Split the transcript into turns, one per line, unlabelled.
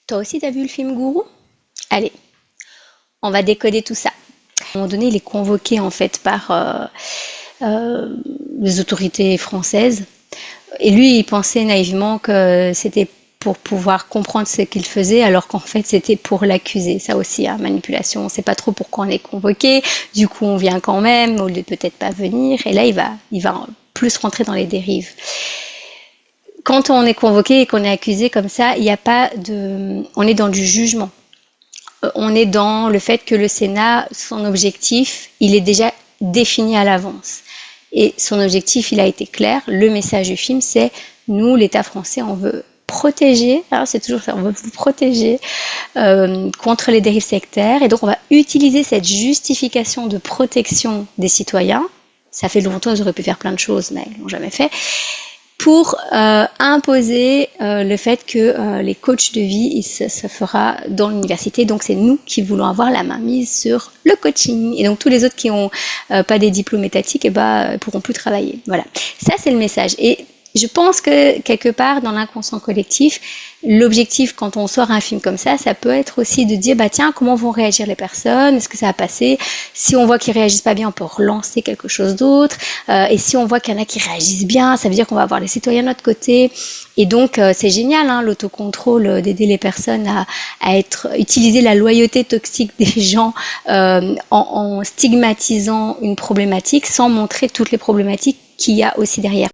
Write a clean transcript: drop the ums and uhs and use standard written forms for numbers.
Toi aussi, t'as vu le film Gourou? Allez, on va décoder tout ça. À un moment donné, il est convoqué en fait par euh, les autorités françaises. Et lui, il pensait naïvement que c'était pour pouvoir comprendre ce qu'il faisait, alors qu'en fait, c'était pour l'accuser. Ça aussi, hein, manipulation. On ne sait pas trop pourquoi on est convoqué. Du coup, on vient quand même, au lieu de peut-être pas venir. Et là, il va plus rentrer dans les dérives. Quand on est convoqué et qu'on est accusé comme ça, il n'y a pas de, on est dans du jugement. On est dans le fait que le Sénat, son objectif, il est déjà défini à l'avance. Et son objectif, il a été clair. Le message du film, c'est nous, l'État français, on veut protéger, hein, c'est toujours ça, on veut vous protéger contre les dérives sectaires. Et donc, on va utiliser cette justification de protection des citoyens. Ça fait longtemps qu'ils auraient pu faire plein de choses, mais ils l'ont jamais fait pour imposer le fait que les coachs de vie, ça fera dans l'université. Donc c'est nous qui voulons avoir la main mise sur le coaching. Et donc tous les autres qui n'ont pas des diplômes étatiques, pourront plus travailler. Voilà. Ça c'est le message. Et je pense que quelque part dans l'inconscient collectif, l'objectif quand on sort un film comme ça peut être aussi de dire bah tiens comment vont réagir les personnes, est-ce que ça va passer, si on voit qu'ils réagissent pas bien on peut relancer quelque chose d'autre, et si on voit qu'il y en a qui réagissent bien ça veut dire qu'on va avoir les citoyens de notre côté. Et donc c'est génial hein, l'autocontrôle, d'aider les personnes à être utiliser la loyauté toxique des gens en stigmatisant une problématique sans montrer toutes les problématiques qu'il y a aussi derrière.